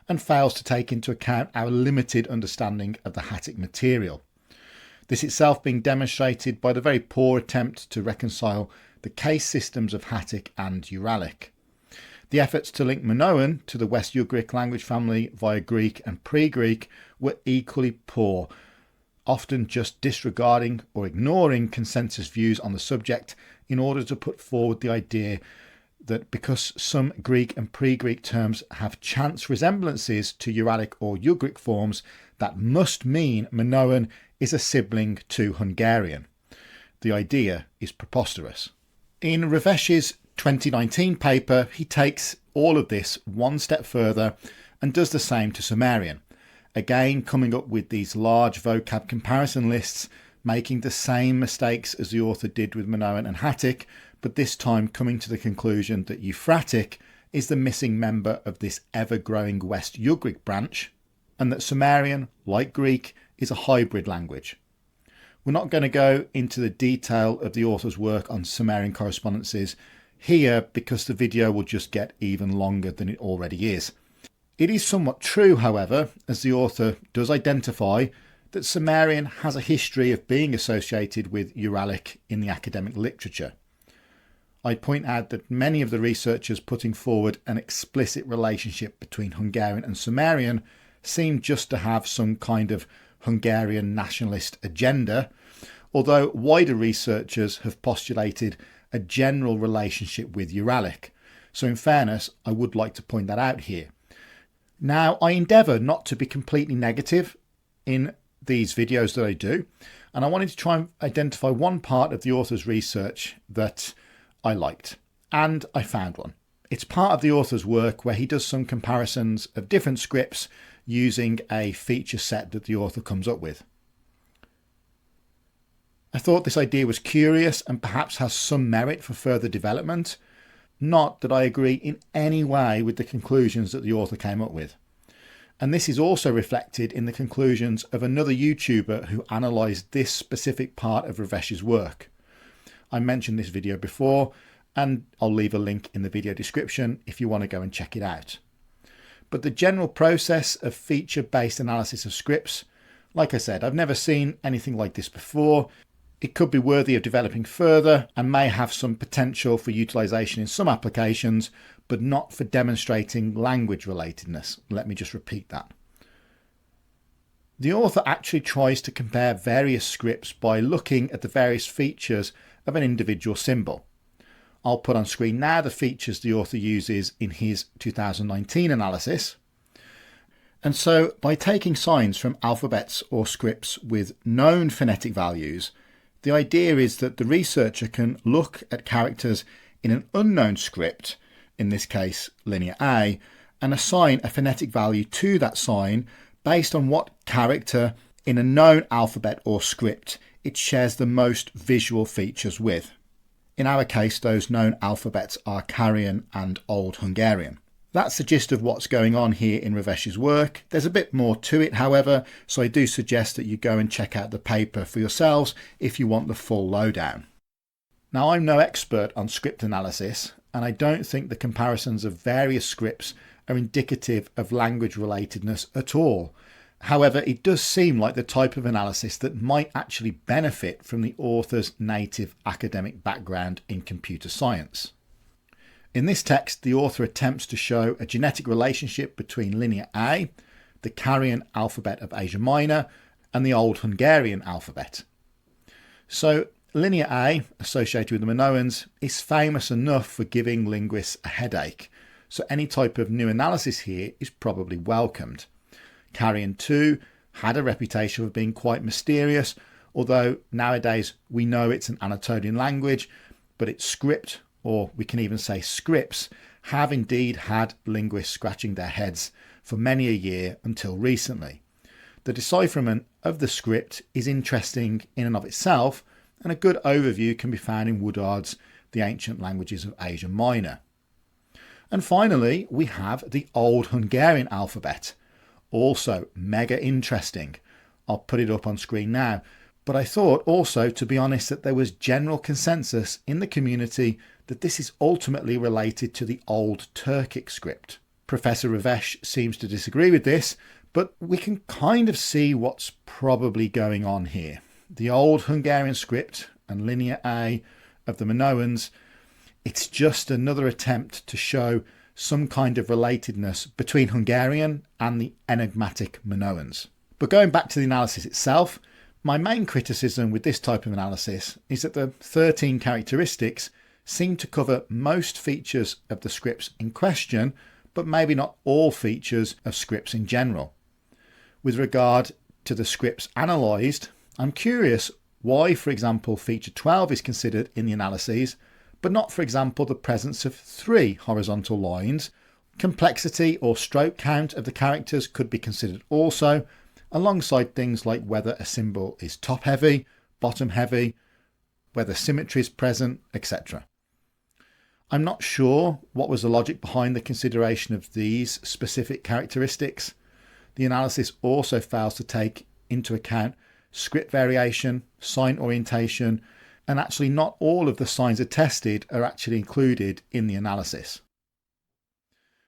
and fails to take into account our limited understanding of the Hattic material. This itself being demonstrated by the very poor attempt to reconcile the case systems of Hattic and Uralic. The efforts to link Minoan to the West-Ugric language family via Greek and pre-Greek were equally poor, often just disregarding or ignoring consensus views on the subject in order to put forward the idea that because some Greek and pre-Greek terms have chance resemblances to Uralic or Ugric forms, that must mean Minoan is a sibling to Hungarian. The idea is preposterous. In Revesz's 2019 paper, he takes all of this one step further and does the same to Sumerian, again coming up with these large vocab comparison lists, making the same mistakes as the author did with Minoan and Hattic, but this time coming to the conclusion that Euphratic is the missing member of this ever-growing West-Ugric branch, and that Sumerian, like Greek, is a hybrid language. We're not going to go into the detail of the author's work on Sumerian correspondences here because the video will just get even longer than it already is. It is somewhat true, however, as the author does identify that Sumerian has a history of being associated with Uralic in the academic literature. I'd point out that many of the researchers putting forward an explicit relationship between Hungarian and Sumerian seem just to have some kind of Hungarian nationalist agenda, although wider researchers have postulated a general relationship with Uralic. So in fairness, I would like to point that out here. Now, I endeavour not to be completely negative in these videos that I do, and I wanted to try and identify one part of the author's research that I liked, and I found one. It's part of the author's work where he does some comparisons of different scripts using a feature set that the author comes up with. I thought this idea was curious and perhaps has some merit for further development. Not that I agree in any way with the conclusions that the author came up with. And this is also reflected in the conclusions of another YouTuber who analysed this specific part of Revesz's work. I mentioned this video before, and I'll leave a link in the video description if you want to go and check it out. But the general process of feature-based analysis of scripts, like I said, I've never seen anything like this before. It could be worthy of developing further and may have some potential for utilisation in some applications, but not for demonstrating language relatedness. Let me just repeat that. The author actually tries to compare various scripts by looking at the various features of an individual symbol. I'll put on screen now the features the author uses in his 2019 analysis. And so by taking signs from alphabets or scripts with known phonetic values, the idea is that the researcher can look at characters in an unknown script, in this case linear A, and assign a phonetic value to that sign based on what character in a known alphabet or script it shares the most visual features with. In our case, those known alphabets are Carian and Old Hungarian. That's the gist of what's going on here in Revesz's work. There's a bit more to it, however, so I do suggest that you go and check out the paper for yourselves if you want the full lowdown. Now, I'm no expert on script analysis, and I don't think the comparisons of various scripts are indicative of language relatedness at all. However, it does seem like the type of analysis that might actually benefit from the author's native academic background in computer science. In this text, the author attempts to show a genetic relationship between linear A, the Carian alphabet of Asia Minor, and the Old Hungarian alphabet. So, linear A, associated with the Minoans, is famous enough for giving linguists a headache, so any type of new analysis here is probably welcomed. Carian too had a reputation of being quite mysterious, although nowadays we know it's an Anatolian language, but its script, or we can even say scripts, have indeed had linguists scratching their heads for many a year until recently. The decipherment of the script is interesting in and of itself, and a good overview can be found in Woodard's The Ancient Languages of Asia Minor. And finally, we have the Old Hungarian alphabet, also mega interesting. I'll put it up on screen now, but I thought also, to be honest, that there was general consensus in the community that this is ultimately related to the Old Turkic script. Professor Revesz seems to disagree with this, but we can kind of see what's probably going on here. The Old Hungarian script and Linear A of the Minoans, it's just another attempt to show some kind of relatedness between Hungarian and the enigmatic Minoans. But going back to the analysis itself, my main criticism with this type of analysis is that the 13 characteristics seem to cover most features of the scripts in question, but maybe not all features of scripts in general. With regard to the scripts analysed, I'm curious why, for example, feature 12 is considered in the analyses, but not, for example, the presence of 3 horizontal lines. Complexity or stroke count of the characters could be considered also, alongside things like whether a symbol is top heavy, bottom heavy, whether symmetry is present, etc. I'm not sure what was the logic behind the consideration of these specific characteristics. The analysis also fails to take into account script variation, sign orientation, and actually not all of the signs attested are actually included in the analysis.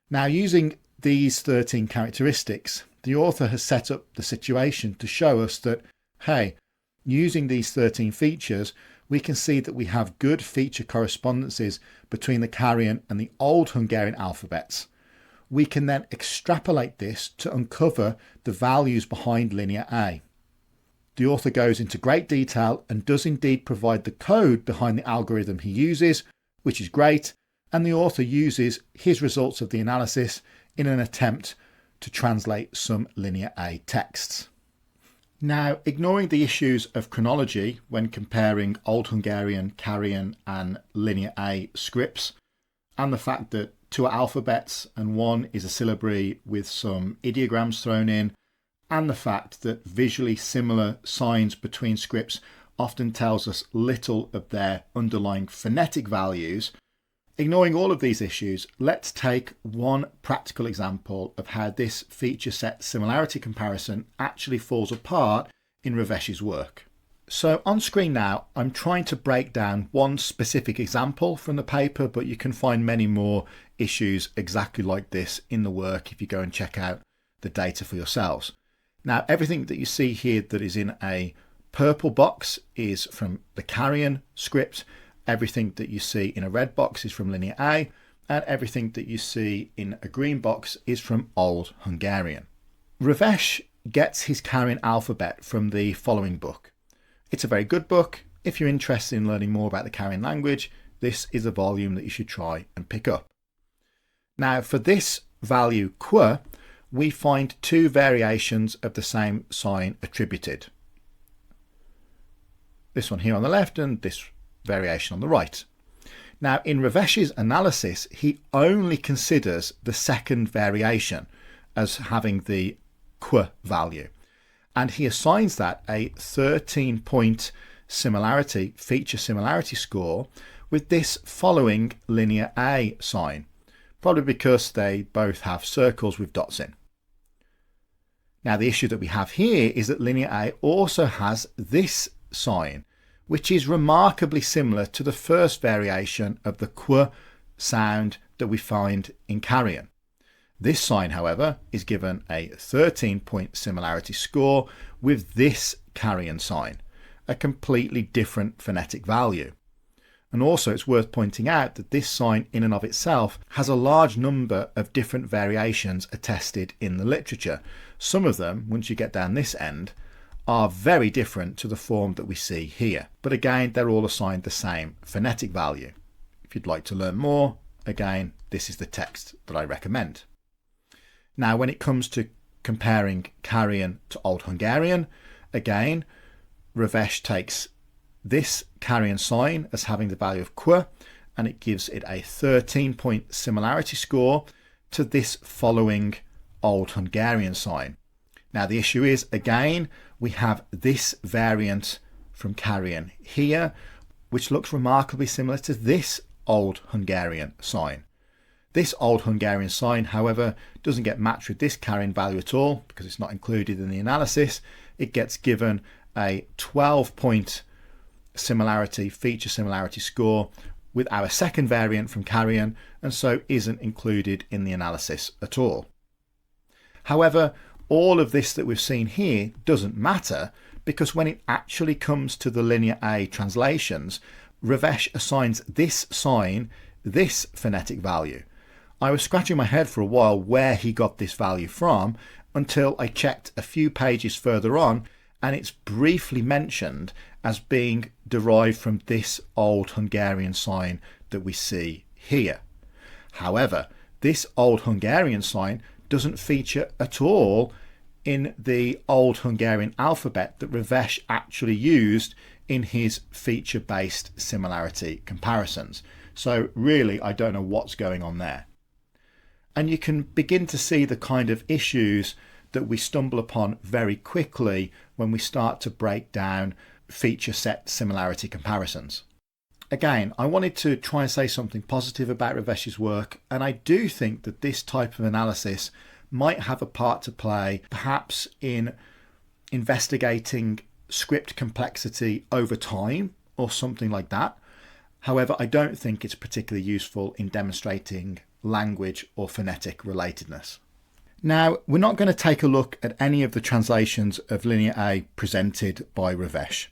Now, using these 13 characteristics, the author has set up the situation to show us that, hey, using these 13 features, we can see that we have good feature correspondences between the Carian and the Old Hungarian alphabets. We can then extrapolate this to uncover the values behind Linear A. The author goes into great detail and does indeed provide the code behind the algorithm he uses, which is great, and the author uses his results of the analysis in an attempt to translate some Linear A texts. Now, ignoring the issues of chronology when comparing Old Hungarian, Carian and Linear A scripts, and the fact that 2 are alphabets and 1 is a syllabary with some ideograms thrown in, and the fact that visually similar signs between scripts often tells us little of their underlying phonetic values. Ignoring all of these issues, let's take one practical example of how this feature set similarity comparison actually falls apart in Revesz's work. So on screen now, I'm trying to break down one specific example from the paper, but you can find many more issues exactly like this in the work if you go and check out the data for yourselves. Now, everything that you see here that is in a purple box is from the Carian script. Everything that you see in a red box is from Linear A, and everything that you see in a green box is from Old Hungarian. Revesz gets his Carian alphabet from the following book. It's a very good book. If you're interested in learning more about the Carian language, this is a volume that you should try and pick up. Now, for this value qu, we find 2 variations of the same sign attributed. This one here on the left and this variation on the right. Now, in Revesz's analysis, he only considers the second variation as having the qu value, and he assigns that a 13-point similarity, feature similarity score, with this following Linear A sign, probably because they both have circles with dots in. Now, the issue that we have here is that Linear A also has this sign, which is remarkably similar to the first variation of the qu sound that we find in Carian. This sign, however, is given a 13-point similarity score with this Carian sign, a completely different phonetic value. And also it's worth pointing out that this sign in and of itself has a large number of different variations attested in the literature. Some of them, once you get down this end, are very different to the form that we see here. But again, they're all assigned the same phonetic value. If you'd like to learn more, again, this is the text that I recommend. Now, when it comes to comparing Carian to Old Hungarian, again, Revesz takes this Carian sign as having the value of qu and it gives it a 13-point similarity score to this following Old Hungarian sign. Now the issue is, again, we have this variant from Carrion here, which looks remarkably similar to this Old Hungarian sign. This Old Hungarian sign, however, doesn't get matched with this Carrion value at all because it's not included in the analysis. It gets given a 12-point similarity, feature similarity score with our second variant from Carrion, and so isn't included in the analysis at all. However, all of this that we've seen here doesn't matter, because when it actually comes to the Linear A translations, Revesz assigns this sign this phonetic value. I was scratching my head for a while where he got this value from, until I checked a few pages further on, and it's briefly mentioned as being derived from this Old Hungarian sign that we see here. However, this Old Hungarian sign doesn't feature at all in the Old Hungarian alphabet that Revesz actually used in his feature-based similarity comparisons. So really, I don't know what's going on there. And you can begin to see the kind of issues that we stumble upon very quickly when we start to break down feature set similarity comparisons. Again, I wanted to try and say something positive about Revesz's work, and I do think that this type of analysis might have a part to play, perhaps in investigating script complexity over time or something like that. However, I don't think it's particularly useful in demonstrating language or phonetic relatedness. Now, we're not going to take a look at any of the translations of Linear A presented by Revesz.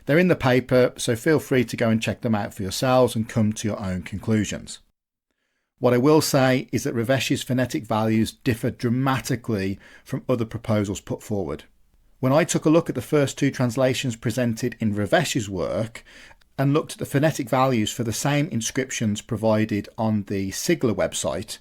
They're in the paper, so feel free to go and check them out for yourselves and come to your own conclusions. What I will say is that Revesz's phonetic values differ dramatically from other proposals put forward. When I took a look at the first two translations presented in Revesz's work and looked at the phonetic values for the same inscriptions provided on the Sigler website,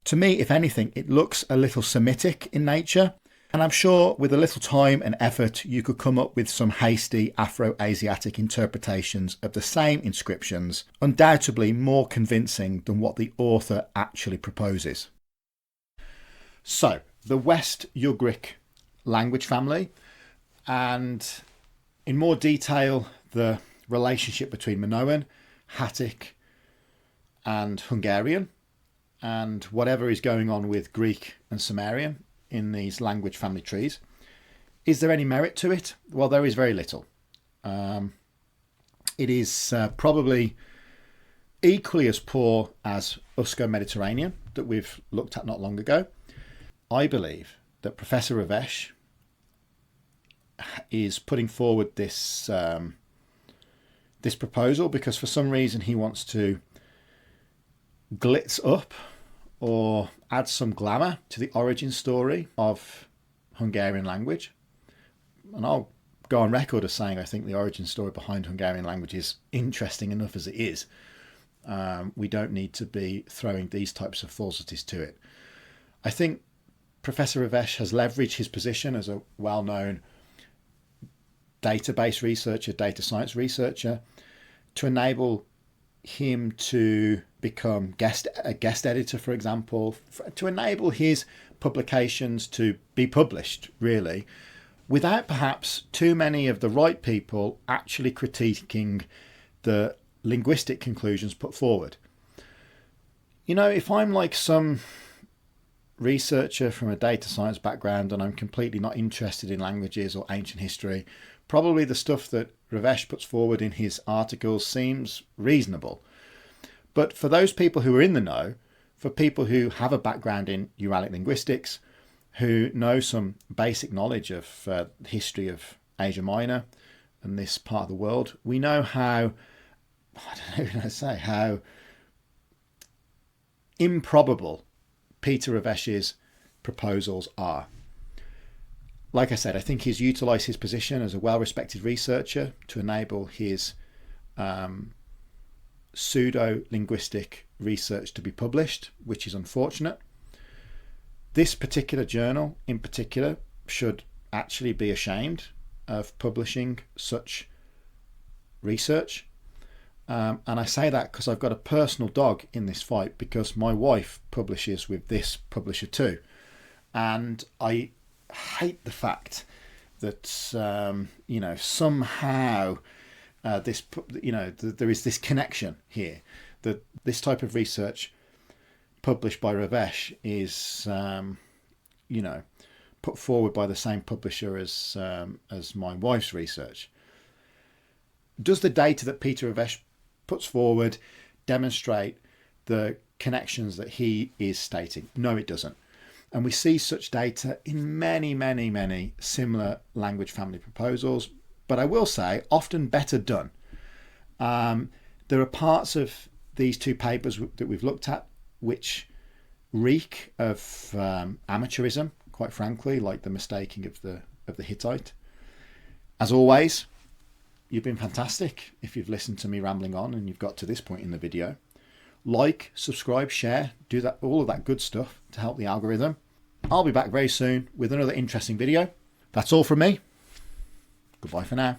to me, if anything, it looks a little Semitic in nature, and I'm sure with a little time and effort you could come up with some hasty Afro-Asiatic interpretations of the same inscriptions, undoubtedly more convincing than what the author actually proposes. So, the West-Ugric language family, and in more detail the relationship between Minoan, Hattic and Hungarian, and whatever is going on with Greek and Sumerian in these language family trees. Is there any merit to it? Well, there is very little. It is probably equally as poor as Usko-Mediterranean that we've looked at not long ago. I believe that Professor Revesz is putting forward this this proposal because for some reason he wants to glitz up or add some glamour to the origin story of Hungarian language. And I'll go on record as saying I think the origin story behind Hungarian language is interesting enough as it is. We don't need to be throwing these types of falsities to it. I think Professor Revesz has leveraged his position as a well-known database researcher, data science researcher, to enable him to become a guest editor, for example, to enable his publications to be published, really, without perhaps too many of the right people actually critiquing the linguistic conclusions put forward. You know, if I'm like some researcher from a data science background and I'm completely not interested in languages or ancient history, probably the stuff that Revesz puts forward in his articles seems reasonable. But for those people who are in the know, for people who have a background in Uralic linguistics, who know some basic knowledge of the history of Asia Minor and this part of the world, we know how, I don't know how to say, how improbable Peter Revesz's proposals are. Like I said, I think he's utilised his position as a well-respected researcher to enable his pseudo-linguistic research to be published, which is unfortunate. This particular journal in particular should actually be ashamed of publishing such research. And I say that because I've got a personal dog in this fight, because my wife publishes with this publisher too. And I hate the fact that, somehow there is this connection here, that this type of research published by Revesz is, put forward by the same publisher as my wife's research. Does the data that Peter Revesz puts forward demonstrate the connections that he is stating? No, it doesn't. And we see such data in many, many, many similar language family proposals, but I will say often better done. There are parts of these two papers that we've looked at which reek of amateurism, quite frankly, like the mistaking of the Hittite. As always, you've been fantastic if you've listened to me rambling on and you've got to this point in the video. Like, subscribe, share, do that, all of that good stuff to help the algorithm. I'll be back very soon with another interesting video. That's all from me. Goodbye for now.